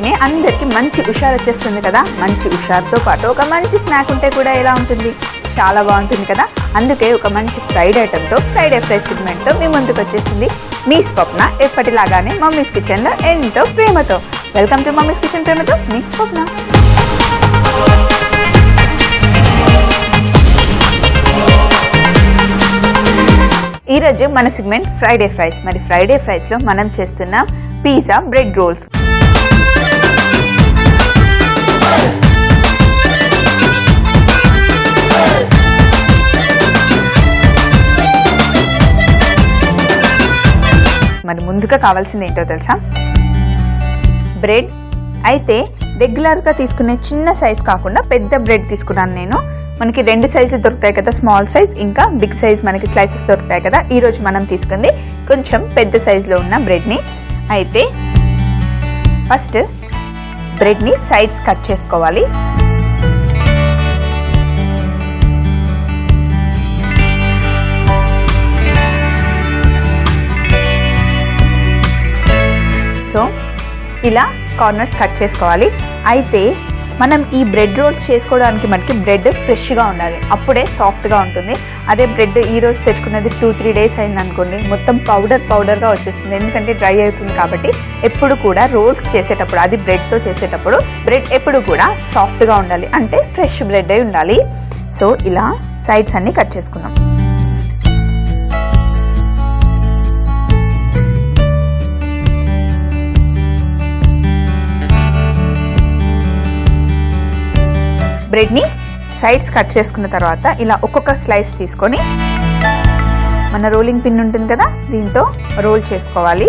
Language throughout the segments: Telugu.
అంటేనే అందరికి మంచి హుషారు వచ్చేస్తుంది కదా. మంచి హుషారుతో పాటు ఒక మంచి స్నాక్ ఉంటే కూడా ఎలా ఉంటుంది, చాలా బాగుంటుంది కదా. అందుకే ఒక మంచి ఫ్రైడ్ ఐటెంతో ఫ్రైడే ఫ్రైస్ సెగ్మెంట్తో మీ ముందుకు వచ్చేసింది మీ స్వప్న. ఎప్పటిలాగానే మమ్మీస్ కిచెన్లో ఎంతో ప్రేమతో. వెల్కమ్ టు మమ్మీస్ కిచెన్ ప్రేమతో మీ స్వప్న. ఈరోజు మన సెగ్మెంట్ ఫ్రైడే ఫ్రైస్. మరి ఫ్రైడే ఫ్రైస్లో మనం చేస్తున్నాం పిజ్జా బ్రెడ్ రోల్స్. మరి ముందుగా కావాల్సింది ఏంటో తెలుసా, బ్రెడ్. అయితే రెగ్యులర్గా తీసుకునే చిన్న సైజ్ కాకుండా పెద్ద బ్రెడ్ తీసుకున్నాను నేను. మనకి 2 సైజులు దొరుకుతాయి కదా, స్మాల్ సైజ్ ఇంకా బిగ్ సైజ్ మనకి స్లైసెస్ దొరుకుతాయి కదా. ఈరోజు మనం తీసుకుంది కొంచెం పెద్ద సైజులో ఉన్న బ్రెడ్ని. అయితే ఫస్ట్ బ్రెడ్ని సైడ్స్ కట్ చేసుకోవాలి. సో ఇలా కార్నర్స్ కట్ చేసుకోవాలి. అయితే మనం ఈ బ్రెడ్ రోల్స్ చేసుకోవడానికి మనకి బ్రెడ్ ఫ్రెష్గా ఉండాలి, అప్పుడే సాఫ్ట్గా ఉంటుంది. అదే బ్రెడ్ ఈరోజు తెచ్చుకున్నది 2-3 డేస్ అయింది అనుకోండి, మొత్తం పౌడర్గా వచ్చేస్తుంది. ఎందుకంటే డ్రై అవుతుంది కాబట్టి ఎప్పుడు కూడా రోల్స్ చేసేటప్పుడు, అది బ్రెడ్తో చేసేటప్పుడు బ్రెడ్ ఎప్పుడు కూడా సాఫ్ట్గా ఉండాలి, అంటే ఫ్రెష్ బ్రెడ్ అయి ఉండాలి. సో ఇలా సైడ్స్ అన్ని కట్ చేసుకున్నాం. బ్రెడ్ని సైడ్స్ కట్ చేసుకున్న తర్వాత ఇలా ఒక్కొక్క స్లైస్ తీసుకొని మన రోలింగ్ పిన్ ఉంటుంది కదా, దీంతో రోల్ చేసుకోవాలి.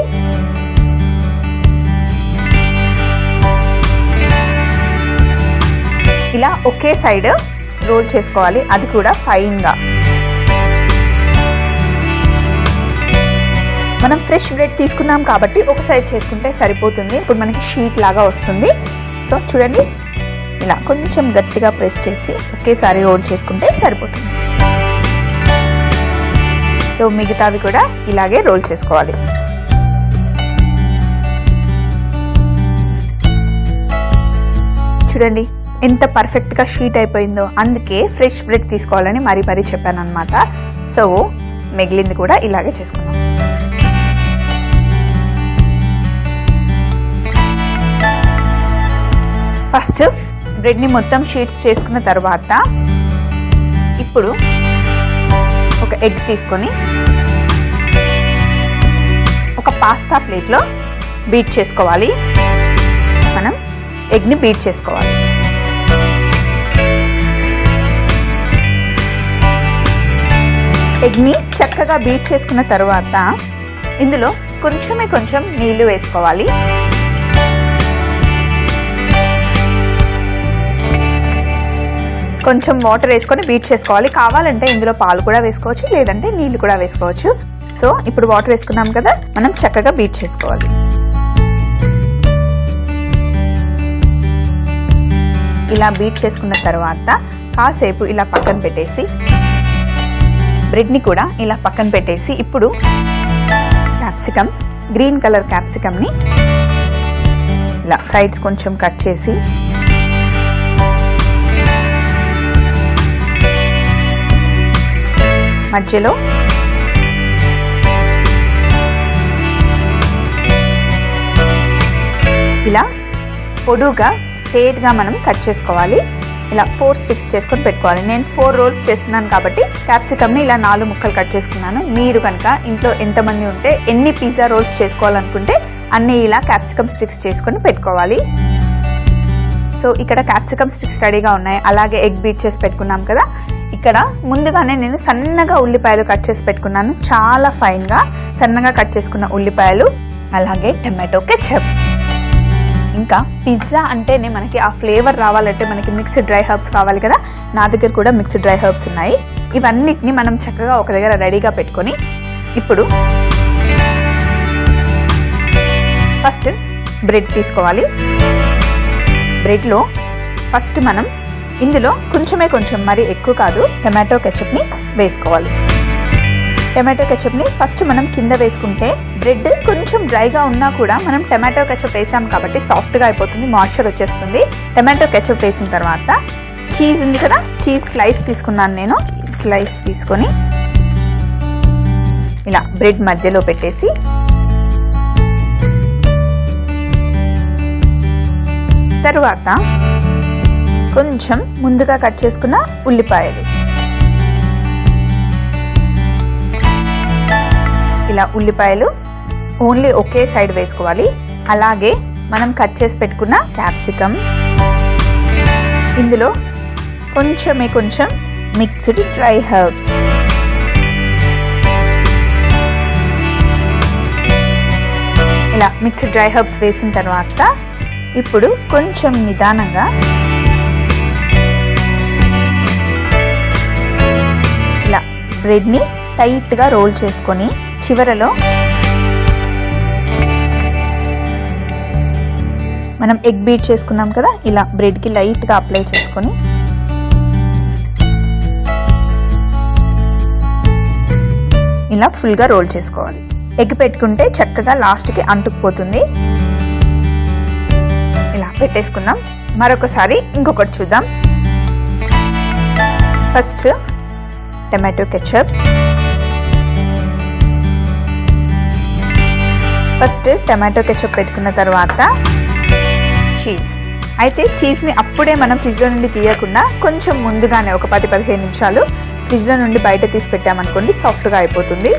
ఇలా ఒకే సైడ్ రోల్ చేసుకోవాలి, అది కూడా ఫైన్గా. మనం ఫ్రెష్ బ్రెడ్ తీసుకున్నాం కాబట్టి ఒక సైడ్ చేసుకుంటే సరిపోతుంది. ఇప్పుడు మనకి షీట్ లాగా వస్తుంది. సో చూడండి, ఇలా కొంచెం గట్టిగా ప్రెస్ చేసి ఒకేసారి రోల్ చేసుకుంటే సరిపోతుంది. సో మిగతావి కూడా ఇలాగే రోల్ చేసుకోవాలి. చూడండి ఎంత పర్ఫెక్ట్గా షీట్ అయిపోయిందో. అందుకే ఫ్రెష్ బ్రెడ్ తీసుకోవాలని మరీ చెప్పాను అనమాట. సో మిగిలింది కూడా ఇలాగే చేసుకున్నాం. ఫస్ట్ బ్రెడ్ని మొత్తం షీట్స్ చేసుకున్న తర్వాత ఇప్పుడు ఒక ఎగ్ తీసుకొని ఒక పాస్తా ప్లేట్లో బీట్ చేసుకోవాలి. మనం ఎగ్ని బీట్ చేసుకోవాలి. ఎగ్ని చక్కగా బీట్ చేసుకున్న తర్వాత ఇందులో కొంచెం నీళ్లు వేసుకోవాలి. కొంచెం వాటర్ వేసుకొని బీట్ చేసుకోవాలి. కావాలంటే ఇందులో పాలు కూడా వేసుకోవచ్చు, లేదంటే నీళ్లు కూడా వేసుకోవచ్చు. సో ఇప్పుడు వాటర్ వేసుకున్నాం కదా, మనం చక్కగా బీట్ చేసుకోవాలి. ఇలా బీట్ చేసుకున్న తర్వాత కాసేపు ఇలా పక్కన పెట్టేసి, బ్రెడ్ని కూడా ఇలా పక్కన పెట్టేసి, ఇప్పుడు క్యాప్సికమ్, గ్రీన్ కలర్ క్యాప్సికమ్ని ఇలా సైడ్స్ కొంచెం కట్ చేసి మధ్యలో ఇలా పొడుగా స్ట్రేట్గా మనం కట్ చేసుకోవాలి. ఇలా 4 స్టిక్స్ చేసుకొని పెట్టుకోవాలి. నేను 4 రోల్స్ చేస్తున్నాను కాబట్టి క్యాప్సికమ్ని ఇలా 4 ముక్కలు కట్ చేసుకున్నాను. మీరు కనుక ఇంట్లో ఎంతమంది ఉంటే ఎన్ని పిజ్జా రోల్స్ చేసుకోవాలనుకుంటే అన్నీ ఇలా క్యాప్సికమ్ స్టిక్స్ చేసుకొని పెట్టుకోవాలి. సో ఇక్కడ క్యాప్సికమ్ స్టిక్స్ రెడీగా ఉన్నాయి. అలాగే ఎగ్ బీట్ చేసి పెట్టుకున్నాం కదా. ఇక్కడ ముందుగానే నేను సన్నగా ఉల్లిపాయలు కట్ చేసి పెట్టుకున్నాను, చాలా ఫైన్గా సన్నగా కట్ చేసుకున్న ఉల్లిపాయలు, అలాగే టమాటో కెచప్. ఇంకా పిజ్జా అంటేనే మనకి ఆ ఫ్లేవర్ రావాలంటే మనకి మిక్స్డ్ డ్రై హర్బ్స్ కావాలి కదా. నా దగ్గర కూడా మిక్స్డ్ డ్రై హర్బ్స్ ఉన్నాయి. ఇవన్నిటిని మనం చక్కగా ఒక దగ్గర రెడీగా పెట్టుకొని ఇప్పుడు ఫస్ట్ బ్రెడ్ తీసుకోవాలి. బ్రెడ్లో ఫస్ట్ మనం ఇందులో కొంచెం, మరీ ఎక్కువ కాదు, టమాటో కెచప్ని వేసుకోవాలి. టమాటో కెచప్ని ఫస్ట్ మనం కింద వేసుకుంటే బ్రెడ్ కొంచెం డ్రైగా ఉన్నా కూడా మనం టమాటో కెచప్ వేసాం కాబట్టి సాఫ్ట్గా అయిపోతుంది, మాయిశ్చర్ వచ్చేస్తుంది. టమాటో కెచప్ వేసిన తర్వాత చీజ్ ఉంది కదా, చీజ్ స్లైస్ తీసుకున్నాను నేను. స్లైస్ తీసుకొని ఇలా బ్రెడ్ మధ్యలో పెట్టేసి తర్వాత కొంచెం ముందుగా కట్ చేసుకున్న ఉల్లిపాయలు, ఇలా ఉల్లిపాయలు ఓన్లీ ఒకే సైడ్ వేసుకోవాలి. అలాగే మనం కట్ చేసి పెట్టుకున్న క్యాప్సికమ్, ఇందులో కొంచెం మిక్స్డ్ డ్రై హెర్బ్స్, ఇలా మిక్స్డ్ డ్రై హెర్బ్స్ వేసిన తర్వాత ఇప్పుడు కొంచెం నిదానంగా ఇలా బ్రెడ్ని టైట్గా రోల్ చేసుకొని చివరలో మనం ఎగ్ బీట్ చేసుకున్నాం కదా, ఇలా బ్రెడ్కి లైట్గా అప్లై చేసుకొని ఇలా ఫుల్గా రోల్ చేసుకోవాలి. ఎగ్ పెట్టుకుంటే చక్కగా లాస్ట్కి అంటుకుపోతుంది. ఇలా పెట్టేసుకుందాం. మరొకసారి ఇంకొకటి చూద్దాం. ఫస్ట్ టమాటో కెచప్, పెట్టుకున్న తర్వాత చీజ్. అయితే చీజ్ని అప్పుడే మనం ఫ్రిడ్జ్లో నుండి తీయకుండా కొంచెం ముందుగానే ఒక 10-15 నిమిషాలు ఫ్రిడ్జ్లో నుండి బయట తీసి పెట్టామనుకోండి, సాఫ్ట్గా అయిపోతుంది.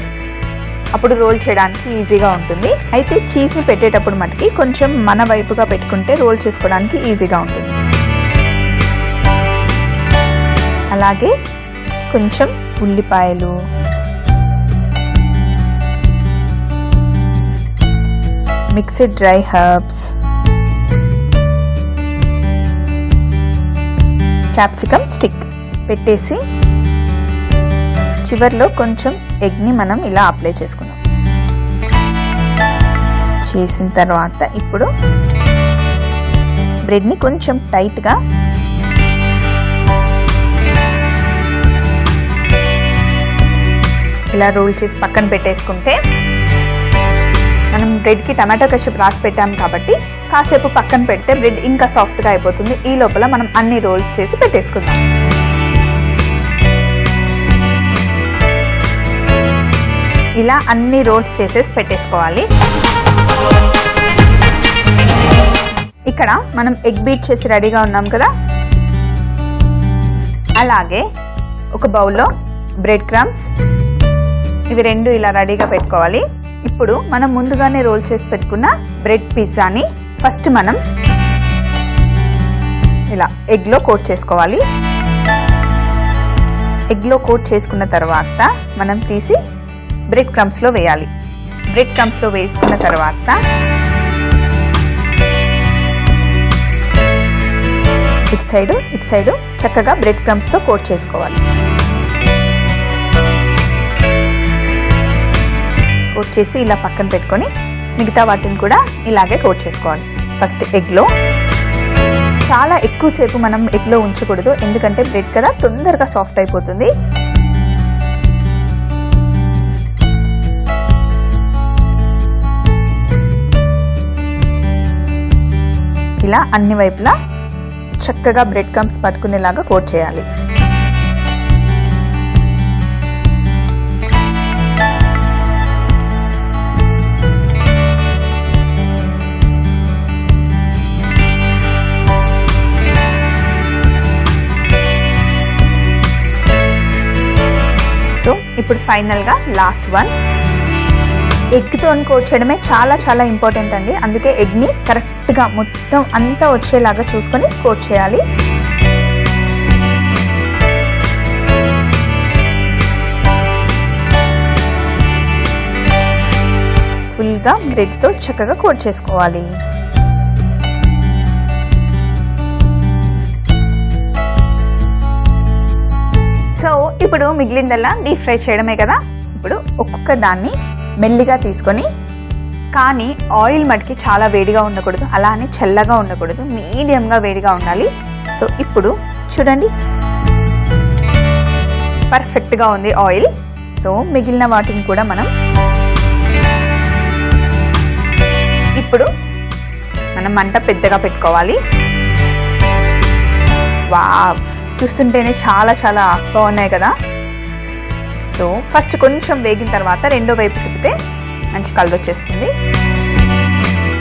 అప్పుడు రోల్ చేయడానికి ఈజీగా ఉంటుంది. అయితే చీజ్ని పెట్టేటప్పుడు మటుకి కొంచెం మన వైపుగా పెట్టుకుంటే రోల్ చేసుకోవడానికి ఈజీగా ఉంటుంది. అలాగే కొంచెం ఉల్లిపాయలు, mixed dry herbs, capsicum stick పెట్టేసి చివర్లో కొంచెం ఎగ్ని మనం ఇలా అప్లై చేసుకున్నాం. చేసిన తర్వాత ఇప్పుడు బ్రెడ్ని కొంచెం టైట్గా ఇలా రోల్ చేసి పక్కన పెట్టేసుకుంటే మనం బ్రెడ్కి టమాటో కెచప్ రాసి పెట్టాం కాబట్టి కాసేపు పక్కన పెడితే బ్రెడ్ ఇంకా సాఫ్ట్గా అయిపోతుంది. ఈ లోపల మనం అన్ని రోల్స్ చేసి పెట్టేసుకుందాం. ఇలా అన్ని రోల్స్ చేసేసి పెట్టేసుకోవాలి. ఇక్కడ మనం ఎగ్ బీట్ చేసి రెడీగా ఉన్నాం కదా, అలాగే ఒక బౌల్లో బ్రెడ్ క్రమ్స్, ఇవి రెండు ఇలా రెడీగా పెట్టుకోవాలి. ఇప్పుడు మనం ముందుగానే రోల్ చేసి పెట్టుకున్న బ్రెడ్ పిజ్జాని ఫస్ట్ మనం ఇలా ఎగ్లో కోట్ చేసుకోవాలి. ఎగ్లో కోట్ చేసుకున్న తర్వాత మనం తీసి బ్రెడ్ క్రమ్స్లో వేయాలి. బ్రెడ్ క్రమ్స్లో వేసుకున్న తర్వాత ఇటు సైడు చక్కగా బ్రెడ్ క్రమ్స్తో కోట్ చేసుకోవాలి. కోట్ చేసి ఇలా పక్కన పెట్టుకొని మిగతా వాటిని కూడా ఇలాగే కోట్ చేసుకోవాలి. ఫస్ట్ ఎగ్లో చాలా ఎక్కువసేపు మనం ఎగ్లో ఉంచకూడదు, ఎందుకంటే బ్రెడ్ కదా తొందరగా సాఫ్ట్ అయిపోతుంది. ఇలా అన్ని వైపులా చక్కగా బ్రెడ్ క్రమ్స్ పట్టుకునేలాగా కోట్ చేయాలి. సో ఇప్పుడు ఫైనల్గా లాస్ట్ వన్, ఎగ్తో కోట్ చేయడమే చాలా చాలా ఇంపార్టెంట్ అండి. అందుకే ఎగ్ని కరెక్ట్గా మొత్తం అంతా వచ్చేలాగా చూసుకొని కోట్ చేయాలి. ఫుల్గా బ్రెడ్తో చక్కగా కోట్ చేసుకోవాలి. సో ఇప్పుడు మిగిలిందల్లా డీప్ ఫ్రై చేయడమే కదా. ఇప్పుడు ఒక్కొక్క దాన్ని మెల్లిగా తీసుకొని, కానీ ఆయిల్ మటుకి చాలా వేడిగా ఉండకూడదు, అలానే చల్లగా ఉండకూడదు, మీడియంగా వేడిగా ఉండాలి. సో ఇప్పుడు చూడండి పర్ఫెక్ట్గా ఉంది ఆయిల్. సో మిగిలిన వాటిని కూడా మనం ఇప్పుడు మంట పెద్దగా పెట్టుకోవాలి. వావ్, చూస్తుంటేనే చాలా చాలా బాగున్నాయి కదా. సో ఫస్ట్ కొంచెం వేగిన తర్వాత రెండో వైపు తిప్పితే మంచి కలర్ వచ్చేస్తుంది.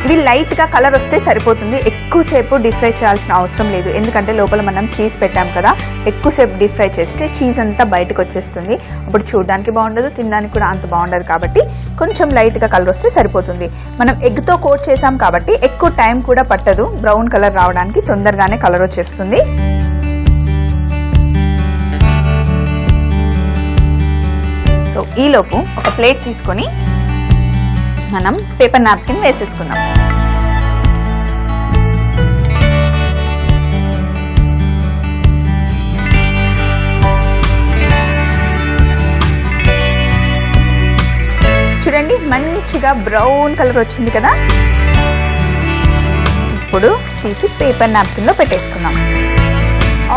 ఇవి లైట్గా కలర్ వస్తే సరిపోతుంది. ఎక్కువసేపు డీప్ ఫ్రై చేయాల్సిన అవసరం లేదు, ఎందుకంటే లోపల మనం చీజ్ పెట్టాం కదా. ఎక్కువసేపు డీప్ ఫ్రై చేస్తే చీజ్ అంతా బయటకు వచ్చేస్తుంది, అప్పుడు చూడడానికి బాగుండదు, తినడానికి కూడా అంత బాగుండదు. కాబట్టి కొంచెం లైట్గా కలర్ వస్తే సరిపోతుంది. మనం ఎగ్తో కోట్ చేసాం కాబట్టి ఎక్కువ టైం కూడా పట్టదు, బ్రౌన్ కలర్ రావడానికి తొందరగానే కలర్ వచ్చేస్తుంది. సో ఈలోపు ఒక ప్లేట్ తీసుకొని మనం పేపర్ నాప్కిన్ వేసేసుకుందాం. చూడండి, మంచిగా బ్రౌన్ కలర్ వచ్చింది కదా. ఇప్పుడు తీసి పేపర్ నాప్కిన్ లో పెట్టేసుకుందాం.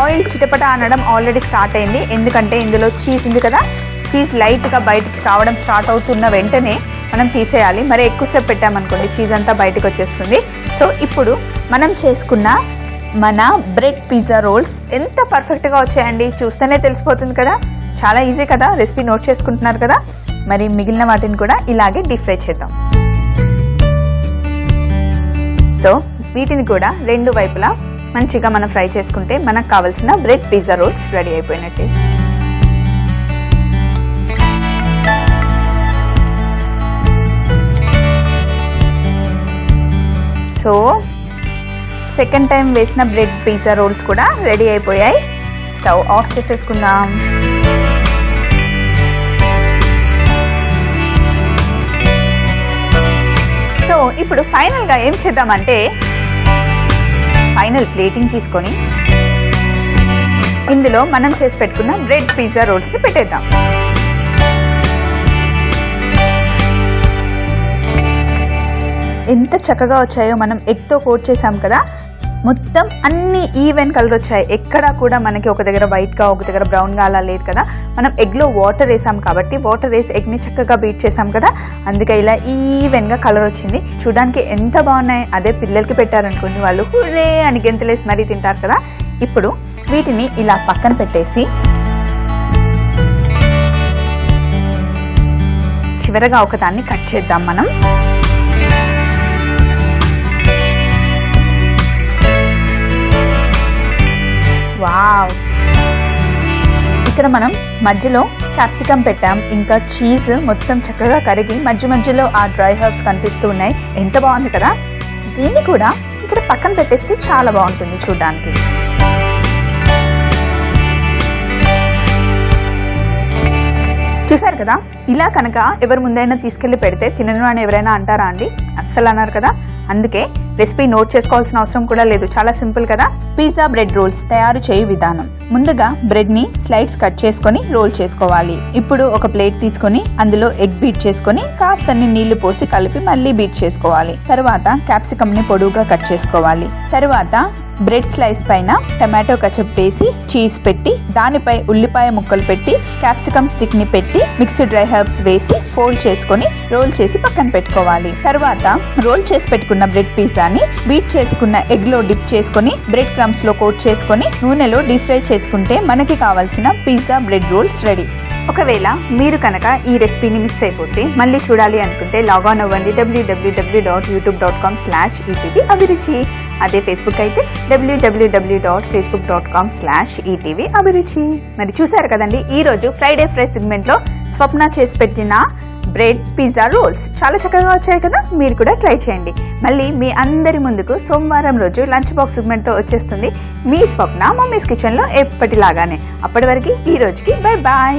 ఆయిల్ చిటపట అనడం ఆల్రెడీ స్టార్ట్ అయింది, ఎందుకంటే ఇందులో చీజ్ ఉంది కదా. చీజ్ లైట్గా బయటకు రావడం స్టార్ట్ అవుతున్న వెంటనే మనం తీసేయాలి. మరి ఎక్కువసేపు పెట్టామనుకోండి చీజ్ అంతా బయటకు వచ్చేస్తుంది. సో ఇప్పుడు మనం చేసుకున్న మన బ్రెడ్ పిజ్జా రోల్స్ ఎంత పర్ఫెక్ట్గా వచ్చాయండి, చూస్తేనే తెలిసిపోతుంది కదా. చాలా ఈజీ కదా, రెసిపీ నోట్ చేసుకుంటున్నారు కదా. మరి మిగిలిన వాటిని కూడా ఇలాగే డీప్ ఫ్రై చేద్దాం. సో వీటిని కూడా రెండు వైపులా మంచిగా మనం ఫ్రై చేసుకుంటే మనకు కావాల్సిన బ్రెడ్ పిజ్జా రోల్స్ రెడీ అయిపోయినట్టే. సో సెకండ్ టైం వేసిన బ్రెడ్ పిజ్జా రోల్స్ కూడా రెడీ అయిపోయాయి. స్టవ్ ఆఫ్ చేసేసుకుందాం. సో ఇప్పుడు ఫైనల్గా ఏం చేద్దామంటే ఫైనల్ ప్లేటింగ్ తీసుకొని ఇందులో మనం చేసి పెట్టుకున్న బ్రెడ్ పిజ్జా రోల్స్ని పెట్టేద్దాం. ఎంత చక్కగా వచ్చాయో, మనం ఎగ్తో కోట్ చేసాం కదా, మొత్తం అన్ని ఈవెన్ కలర్ వచ్చాయి. ఎక్కడా కూడా మనకి ఒక దగ్గర వైట్గా ఒక దగ్గర బ్రౌన్గా అలా లేదు కదా. మనం ఎగ్లో వాటర్ వేసాం కాబట్టి వాటర్ వేసి ఎగ్ని చక్కగా బీట్ చేసాం కదా, అందుకే ఇలా ఈవెన్గా కలర్ వచ్చింది. చూడడానికి ఎంత బాగున్నాయి. అదే పిల్లలకి పెట్టారనుకోండి, వాళ్ళు హుర్రే అని గెంతులేసి మరీ తింటారు కదా. ఇప్పుడు వీటిని ఇలా పక్కన పెట్టేసి చివరగా ఒకదాన్ని కట్ చేద్దాం మనం. వావ్, ఇక్కడ మనం మధ్యలో క్యాప్సికమ్ పెట్టాం, ఇంకా చీజ్ మొత్తం చక్కగా కరిగి మధ్య మధ్యలో ఆ డ్రై హర్బ్స్ కనిపిస్తూ ఉన్నాయి. ఎంత బాగుంది కదా. దీన్ని కూడా ఇక్కడ పక్కన పెట్టేస్తే చాలా బాగుంటుంది చూడడానికి. చూసారు కదా, ఇలా కనుక ఎవరి ముందైనా తీసుకెళ్లి పెడితే తినను అని ఎవరైనా అంటారా అండి? అస్సలు అన్నారు కదా. అందుకే రెసిపీ నోట్ చేసుకోవాల్సిన అవసరం కూడా లేదు, చాలా సింపుల్ కదా. పిజ్జా బ్రెడ్ రోల్స్ తయారు చేయు విధానం: ముందుగా బ్రెడ్ ని స్లైడ్స్ కట్ చేసుకొని రోల్ చేసుకోవాలి. ఇప్పుడు ఒక ప్లేట్ తీసుకొని అందులో ఎగ్ బీట్ చేసుకొని కాస్తన్ని నీళ్లు పోసి కలిపి మళ్ళీ బీట్ చేసుకోవాలి. తర్వాత క్యాప్సికమ్ ని పొడవుగా కట్ చేసుకోవాలి. తర్వాత బ్రెడ్ స్లైస్ పైన టమాటో కచప్ వేసి చీజ్ పెట్టి దానిపై ఉల్లిపాయ ముక్కలు పెట్టి క్యాప్సికమ్ స్టిక్ ని పెట్టి మిక్స్డ్ డ్రై హర్బ్స్ వేసి ఫోల్డ్ చేసుకొని రోల్ చేసి పక్కన పెట్టుకోవాలి. తర్వాత రోల్ చేసి పెట్టుకున్న బ్రెడ్ పిజ్జాని బీట్ చేసుకున్న ఎగ్ లో డిప్ చేసుకొని బ్రెడ్ క్రమ్స్ లో కోట్ చేసుకొని నూనెలో డీప్ ఫ్రై చేసుకుంటే మనకి కావాల్సిన పిజ్జా బ్రెడ్ రోల్స్ రెడీ. ఒకవేళ మీరు కనుక ఈ రెసిపీని మిస్ అయిపోతే మళ్ళీ చూడాలి అనుకుంటే లాగాన్ అవ్వండి www.youtube.com/etv అభిరుచి. అదే ఫేస్బుక్ అయితే www.facebook.com/etv అభిరుచి. మరి చూసారు కదండి, ఈరోజు ఫ్రైడే ఫ్రై సెగ్మెంట్లో స్వప్న చేసి పెట్టిన బ్రెడ్ పిజ్జా రోల్స్ చాలా చక్కగా వచ్చాయి కదా. మీరు కూడా ట్రై చేయండి. మళ్ళీ మీ అందరి ముందుకు సోమవారం రోజు లంచ్ బాక్స్ సెగ్మెంట్తో వచ్చేస్తుంది మీ స్వప్న మమ్మీస్ కిచెన్లో ఎప్పటిలాగానే. అప్పటి వరకు ఈ రోజుకి బై బాయ్.